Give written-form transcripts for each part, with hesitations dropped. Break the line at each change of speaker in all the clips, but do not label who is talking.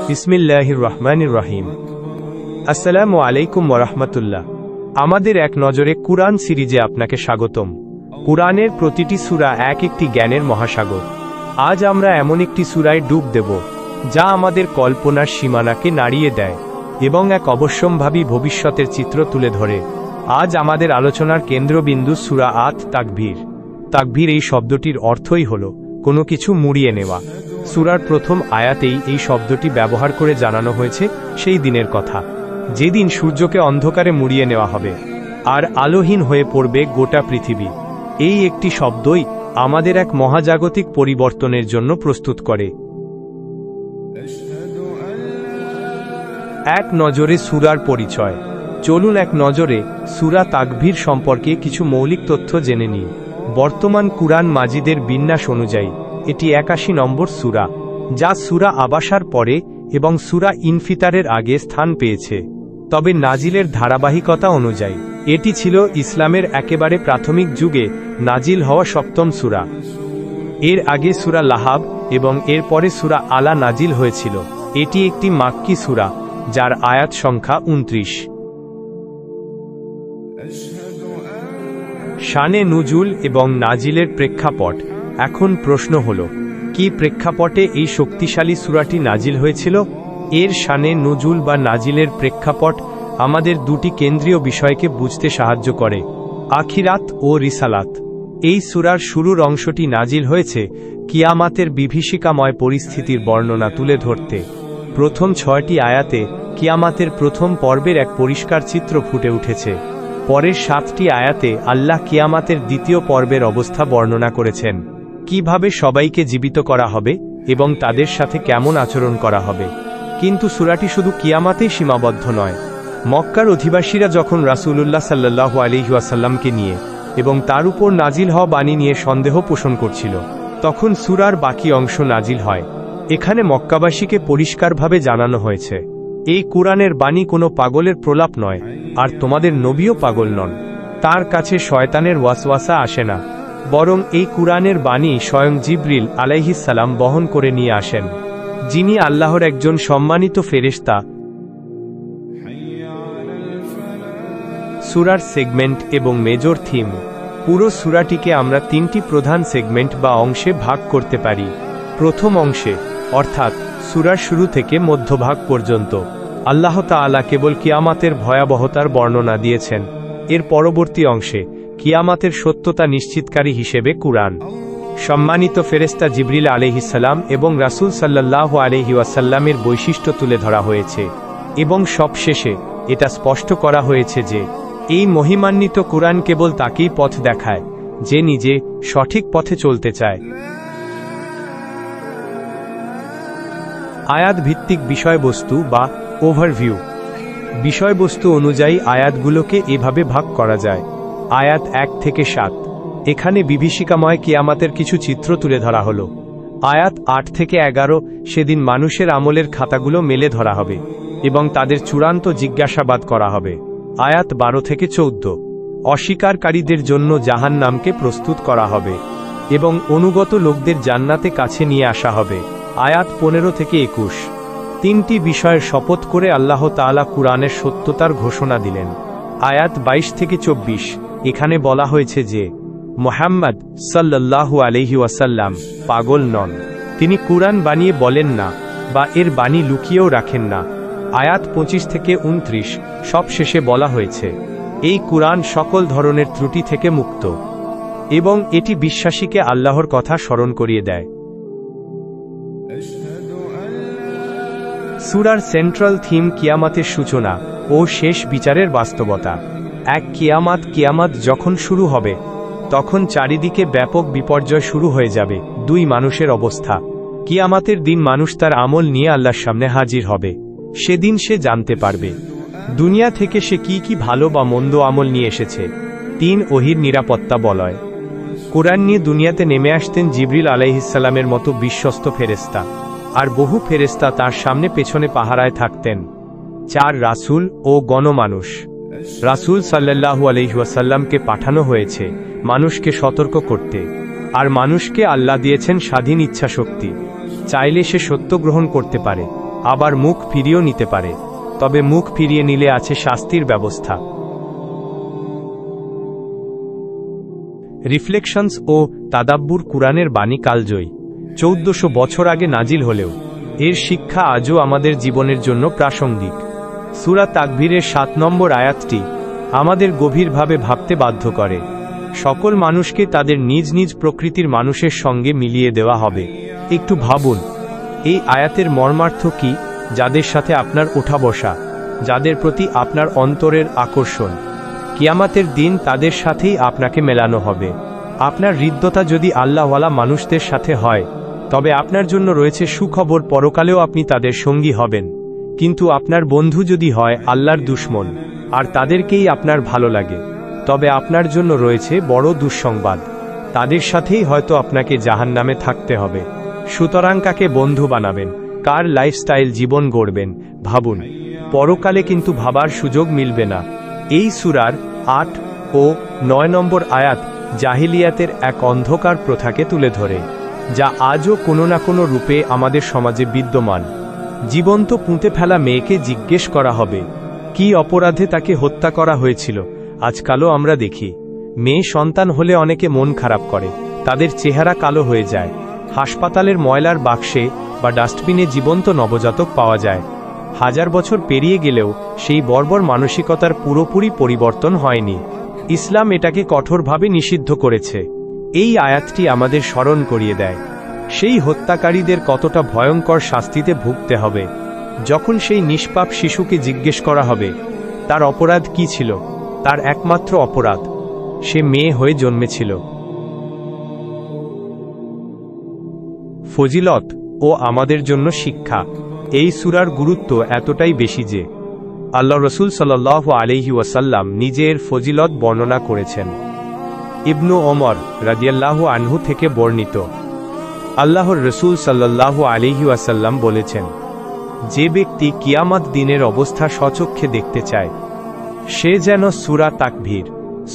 বিসমিল্লাহির রহমানির রহিম। আসসালামু আলাইকুম ওয়া রাহমাতুল্লাহ। আমাদের এক নজরে কুরআন সিরিজে আপনাকে স্বাগতম। কুরআনের প্রতিটি সূরা এক একটি জ্ঞানের মহাসাগর। আজ আমরা এমন একটি সূরায় ডুব দেব যা আমাদের কল্পনার সীমানাকে নাড়িয়ে দেয় এবং এক অবশ্যম্ভাবী ভবিষ্যতের চিত্র তুলে ধরে। আজ আমাদের আলোচনার কেন্দ্রবিন্দু সূরা আত তাকবীর। তাকবীর এই শব্দটির অর্থই হল কোনো কিছু মুড়িয়ে নেওয়া। সূরার প্রথম আয়াতেই এই শব্দটি ব্যবহার করে জানানো হয়েছে সেই দিনের কথা, যেদিন সূর্যকে অন্ধকারে মুড়িয়ে নেওয়া হবে আর আলোহীন হয়ে পড়বে গোটা পৃথিবী। এই একটি শব্দই আমাদের এক মহাজাগতিক পরিবর্তনের জন্য প্রস্তুত করে। এক নজরে সূরার পরিচয়। চলুন এক নজরে সূরা তাকবীর সম্পর্কে কিছু মৌলিক তথ্য জেনে নিই। বর্তমান কুরআন মাজিদের বিন্যাস অনুযায়ী এটি ৮১ নম্বর সূরা, যা সূরা আবাসার পরে এবং সূরা ইনফিতারের আগে স্থান পেয়েছে। তবে নাজিলের ধারাবাহিকতা অনুযায়ী এটি ছিল ইসলামের একেবারে প্রাথমিক যুগে নাজিল হওয়া সপ্তম সূরা। এর আগে সূরা লাহাব এবং এর পরে সূরা আলা নাজিল হয়েছিল। এটি একটি মাক্কি সূরা, যার আয়াত সংখ্যা ২৯। শানে নুজুল এবং নাজিলের প্রেক্ষাপট। এখন প্রশ্ন হল, কি প্রেক্ষাপটে এই শক্তিশালী সূরাটি নাজিল হয়েছিল? এর শানে নুজুল বা নাজিলের প্রেক্ষাপট আমাদের দুটি কেন্দ্রীয় বিষয়কে বুঝতে সাহায্য করে: আখিরাত ও রিসালাত। এই সূরার শুরুর অংশটি নাজিল হয়েছে কিয়ামাতের বিভীষিকাময় পরিস্থিতির বর্ণনা তুলে ধরতে। প্রথম ৬টি আয়াতে কিয়ামাতের প্রথম পর্বের এক পরিষ্কার চিত্র ফুটে উঠেছে। পরের ৭টি আয়াতে আল্লাহ কিয়ামাতের দ্বিতীয় পর্বের অবস্থা বর্ণনা করেছেন, কিভাবে সবাইকে জীবিত করা হবে এবং তাদের সাথে কেমন আচরণ করা হবে। কিন্তু সূরাটি শুধু কিয়ামাতেই সীমাবদ্ধ নয়। মক্কার অধিবাসীরা যখন রাসূলুল্লাহ সাল্লাল্লাহু আলাইহি ওয়াসাল্লামকে নিয়ে এবং তার উপর নাজিল হওয়া বাণী নিয়ে সন্দেহ পোষণ করছিল, তখন সূরার বাকি অংশ নাজিল হয়। এখানে মক্কাবাসীকে পরিষ্কারভাবে জানানো হয়েছে, এই কুরআনের বাণী কোনো পাগলের প্রলাপ নয়, আর তোমাদের নবীও পাগল নন। তার কাছে শয়তানের ওয়াসওয়াসা আসে না, বরং এই কুরআনের বাণী স্বয়ং জিবরিল আলাইহিস সালাম বহন করে নিয়ে আসেন, যিনি আল্লাহর একজন সম্মানিত ফেরেশতা। সূরার সেগমেন্ট এবং মেজর থিম। পুরো সূরাটিকে আমরা ৩টি প্রধান সেগমেন্ট বা অংশে ভাগ করতে পারি। প্রথম অংশে, অর্থাৎ সূরার শুরু থেকে মধ্যভাগ পর্যন্ত, আল্লাহ তাআলা কেবল কিয়ামাতের ভয়াবহতার বর্ণনা দিয়েছেন। এর পরবর্তী অংশে কিয়ামাতের সত্যতা নিশ্চিতকারী হিসেবে কুরআন, সম্মানিত ফেরেশতা জিবরিল আলাইহিস সালাম এবং রাসূল সাল্লাল্লাহু আলাইহি ওয়াসাল্লামের বৈশিষ্ট্য তুলে ধরা হয়েছে। এবং সবশেষে এটা স্পষ্ট করা হয়েছে যে এই মহিমান্বিত কুরআন কেবল তাকেই পথ দেখায় যে নিজে সঠিক পথে চলতে চায়। আয়াত ভিত্তিক বিষয়বস্তু বা ওভারভিউ। বিষয়বস্তু অনুযায়ী আয়াতগুলোকে এভাবে ভাগ করা যায়: আয়াত ১ থেকে ৭, এখানে বিভীষিকাময় কিয়ামাতের কিছু চিত্র তুলে ধরা হলো। আয়াত ৮ থেকে ১১, সেদিন মানুষের আমলের খাতাগুলো মেলে ধরা হবে এবং তাদের চূড়ান্ত জিজ্ঞাসাবাদ করা হবে। আয়াত ১২ থেকে ১৪, অস্বীকারীদের জন্য জাহান্নামকে প্রস্তুত করা হবে এবং অনুগত লোকদের জান্নাতে কাছে নিয়ে আসা হবে। আয়াত ১৫ থেকে ২১, ৩টি বিষয়ের শপথ করে আল্লাহ তাআলা কুরআনের সত্যতার ঘোষণা দিলেন। আয়াত ২২ থেকে ২৪, এখানে বলা হয়েছে যে মুহাম্মদ সাল্লাল্লাহু আলাইহি ওয়াসাল্লাম পাগল নন, তিনি কুরআন বানিয়ে বলেন না বা এর বাণী লুকিয়েও রাখেন না। আয়াত ২৫ থেকে ২৯, সবশেষে বলা হয়েছে এই কুরআন সকল ধরনের ত্রুটি থেকে মুক্ত এবং এটি বিশ্বাসীকে আল্লাহর কথা স্মরণ করিয়ে দেয়। সূরার সেন্ট্রাল থিম কিয়ামাতের সূচনা ও শেষ বিচারের বাস্তবতা। এক কিয়ামাত যখন শুরু হবে, তখন চারিদিকে ব্যাপক বিপর্যয় শুরু হয়ে যাবে। ২ মানুষের অবস্থা। কিয়ামাতের দিন মানুষ তার আমল নিয়ে আল্লাহর সামনে হাজির হবে। সেদিন সে জানতে পারবে দুনিয়া থেকে সে কি ভালো বা মন্দ আমল নিয়ে এসেছে। ৩ ওহীর নিরাপত্তা বলয়। কুরআন নিয়ে দুনিয়াতে নেমে আসতেন জিবরিল আলাইহিস সালামের মতো বিশ্বস্ত ফেরেশতা, আর বহু ফেরেশতা তার সামনে পেছনে পাহারায় থাকতেন। ৪ রাসূল ও গণমানুষ। রাসূল সাল্লাল্লাহু আলাইহি ওয়াসাল্লামকে পাঠানো হয়েছে মানুষকে সতর্ক করতে, আর মানুষকে আল্লাহ দিয়েছেন স্বাধীন ইচ্ছা শক্তি। চাইলে সে সত্য গ্রহণ করতে পারে, আবার মুখ ফিরিয়েও নিতে পারে, তবে মুখ ফিরিয়ে নিলে আছে শাস্তির ব্যবস্থা। রিফ্লেকশনস ও তাদাব্বুর কুরআনের বাণী কালজয়ী। 1400 বছর আগে নাজিল হলেও এর শিক্ষা আজও আমাদের জীবনের জন্য প্রাসঙ্গিক। সূরা তাকবীরের 7 নম্বর আয়াতটি আমাদের গভীরভাবে ভাবতে বাধ্য করে। সকল মানুষকে তাদের নিজ নিজ প্রকৃতির মানুষের সঙ্গে মিলিয়ে দেওয়া হবে। একটু ভাবুন, এই আয়াতের মর্মার্থ কি? যাদের সাথে আপনার ওঠা বসা, যাদের প্রতি আপনার অন্তরের আকর্ষণ, কিয়ামতের দিন তাদের সাথেই আপনাকে মেলানো হবে। আপনার হৃদ্যতা যদি আল্লাহওয়ালা মানুষদের সাথে হয়, তবে আপনার জন্য রয়েছে সুখবর, পরকালেও আপনি তাদের সঙ্গী হবেন। কিন্তু আপনার বন্ধু যদি হয় আল্লাহর দুশমন, আর তাদেরকেই আপনার ভালো লাগে, তবে আপনার জন্য রয়েছে বড় দুঃসংবাদ, তাদের সাথেই হয়তো আপনাকে জাহান্নামে থাকতে হবে। সুতরাং কাকে বন্ধু বানাবেন, কার লাইফস্টাইল জীবন গড়বেন, ভাবুন। পরকালে কিন্তু ভাবার সুযোগ মিলবে না। এই সূরার 8 ও 9 নম্বর আয়াত জাহিলিয়াতের এক অন্ধকার প্রথাকে তুলে ধরে, যা আজও কোনো না কোনো রূপে আমাদের সমাজে বিদ্যমান। জীবন্ত পুঁতে ফেলা মেয়েকে জিজ্ঞেস করা হবে কি অপরাধে তাকে হত্যা করা হয়েছিল। আজকালও আমরা দেখি, মেয়ে সন্তান হলে অনেকে মন খারাপ করে, তাদের চেহারা কালো হয়ে যায়। হাসপাতালের ময়লার বাক্সে বা ডাস্টবিনে জীবন্ত নবজাতক পাওয়া যায়। 1000 বছর পেরিয়ে গেলেও সেই বর্বর মানসিকতার পুরোপুরি পরিবর্তন হয়নি। ইসলাম এটাকে কঠোরভাবে নিষিদ্ধ করেছে। এই আয়াতটি আমাদের স্মরণ করিয়ে দেয় সেই হত্যাকারীদের কতটা ভয়ঙ্কর শাস্তিতে ভুগতে হবে। যখন সেই নিষ্পাপ শিশুকে জিজ্ঞেস করা হবে তার অপরাধ কি ছিল, তার একমাত্র অপরাধ সে মেয়ে হয়ে জন্মেছিল। ফজিলত ও আমাদের জন্য শিক্ষা। এই সূরার গুরুত্ব এতটাই বেশি যে আল্লাহ রাসূল সাল্লাল্লাহু আলাইহি ওয়াসাল্লাম নিজের ফজিলত বর্ণনা করেছেন। ইবনু ওমর রাদিয়াল্লাহু আনহু থেকে বর্ণিত, আল্লাহর রাসূল সাল্লাল্লাহু আলাইহি ওয়াসাল্লাম বলেছেন, যে ব্যক্তি কিয়ামত দিনের অবস্থা স্বচক্ষে দেখতে চায়, সে যেন সূরা তাকবীর,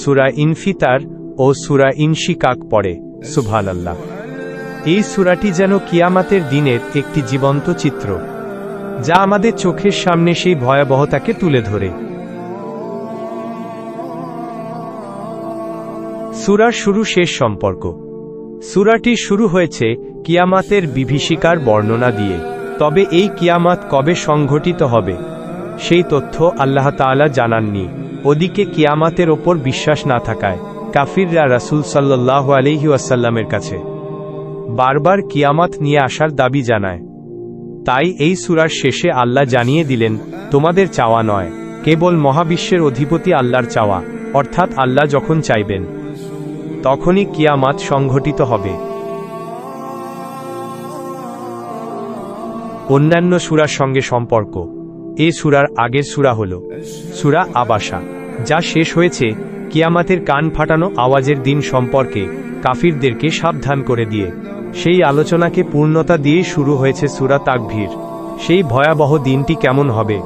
সূরা ইনফিতার ও সূরা ইনশিকাক পড়ে। সুবহানাল্লাহ। এই সূরাটি যেন কিয়ামতের দিনের একটি জীবন্ত চিত্র, যা আমাদের চোখের সামনে সেই ভয়াবহতাকে তুলে ধরে। সূরার শুরু শেষ সম্পর্ক। সূরাটি শুরু হয়েছে কিয়ামতের বিভীষিকার বর্ণনা দিয়ে। তবে এই কিয়ামত কবে সংঘটিত হবে সেই তথ্য আল্লাহ তাআলা জানাননি। ওদিকে কিয়ামতের ওপর বিশ্বাস না থাকায় কাফিররা রাসূল সাল্লাল্লাহু আলাইহি ওয়াসাল্লামের কাছে বারবার কিয়ামত নিয়ে আসার দাবি জানায়। তাই এই সূরার শেষে আল্লাহ জানিয়ে দিলেন, তোমাদের চাওয়া নয়, কেবল মহাবিশ্বের অধিপতি আল্লাহর চাওয়া, অর্থাৎ আল্লাহ যখন চাইবেন তখনই কিয়ামত সংঘটিত হবে। অন্যান্য সূরার সঙ্গে সম্পর্ক। এই সূরার আগের সূরা হল সূরা আবাসা, যা শেষ হয়েছে কিয়ামতের কান ফাটানো আওয়াজের দিন সম্পর্কে কাফিরদেরকে সাবধান করে দিয়ে। সেই আলোচনাকে পূর্ণতা দিয়ে শুরু হয়েছে সূরা তাকবীর। সেই ভয়াবহ দিনটি কেমন হবে,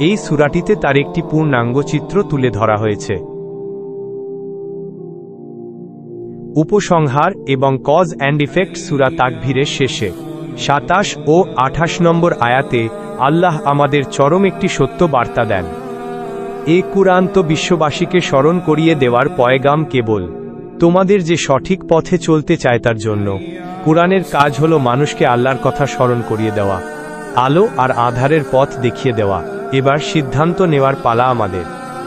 এই সূরাটিতে তার একটি পূর্ণাঙ্গ চিত্র তুলে ধরা হয়েছে। উপসংহার এবং কজ অ্যান্ড ইফেক্ট। সূরা তাকবীরের শেষে 27 ও 28 নম্বর আয়াতে আল্লাহ আমাদের চরম একটি সত্য বার্তা দেন। এ কুরআন তো বিশ্ববাসীকে স্মরণ করিয়ে দেওয়ার পয়গাম কেবল তোমাদের যে সঠিক পথে চলতে চায় তার জন্য। কুরআনের কাজ হলো মানুষকে আল্লাহর কথা স্মরণ করিয়ে দেওয়া, আলো আর আঁধারের পথ দেখিয়ে দেওয়া। এবার সিদ্ধান্ত নেওয়ার পালা আমাদের।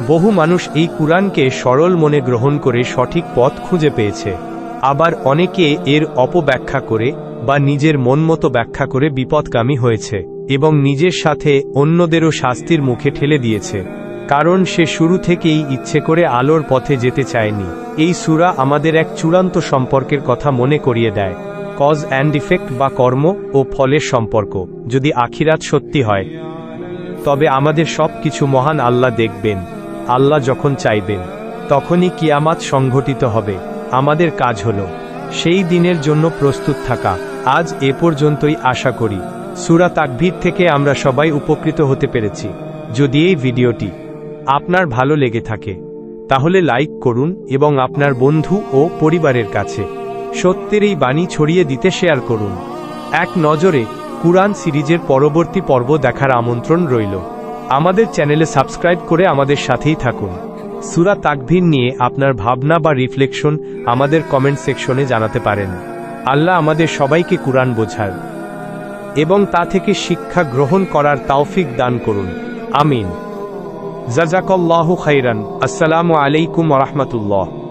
বহু মানুষ এই কুরআনকে সরল মনে গ্রহণ করে সঠিক পথ খুঁজে পেয়েছে, আবার অনেকে এর অপব্যাখ্যা করে বা নিজের মনমতো ব্যাখ্যা করে বিপদগামী হয়েছে এবং নিজের সাথে অন্যদেরও শাস্তির মুখে ঠেলে দিয়েছে, কারণ সে শুরু থেকেই ইচ্ছে করে আলোর পথে যেতে চায়নি। এই সূরা আমাদের এক চূড়ান্ত সম্পর্কের কথা মনে করিয়ে দেয়, কজ অ্যান্ড ইফেক্ট বা কর্ম ও ফলের সম্পর্ক। যদি আখিরাত সত্যি হয়, তবে আমাদের সব কিছু মহান আল্লাহ দেখবেন। আল্লাহ যখন চাইবেন তখনই কিয়ামত সংঘটিত হবে। আমাদের কাজ হলো সেই দিনের জন্য প্রস্তুত থাকা। আজ এ পর্যন্তই। আশা করি সূরা তাকবীর থেকে আমরা সবাই উপকৃত হতে পেরেছি। যদি এই ভিডিওটি আপনার ভালো লেগে থাকে তাহলে লাইক করুন এবং আপনার বন্ধু ও পরিবারের কাছে সত্যের এই বাণী ছড়িয়ে দিতে শেয়ার করুন। এক নজরে কুরআন সিরিজের পরবর্তী পর্ব দেখার আমন্ত্রণ রইল। আমাদের চ্যানেলে সাবস্ক্রাইব করে আমাদের সাথেই থাকুন। সূরা তাকভীর নিয়ে আপনার ভাবনা বা রিফ্লেকশন আমাদের কমেন্ট সেকশনে জানাতে পারেন। আল্লাহ আমাদের সবাইকে কুরআন বোঝার এবং তা থেকে শিক্ষা গ্রহণ করার তৌফিক দান করুন। আমিন। জাযাকাল্লাহু খাইরান। আসসালামু আলাইকুম ওয়া রাহমাতুল্লাহ।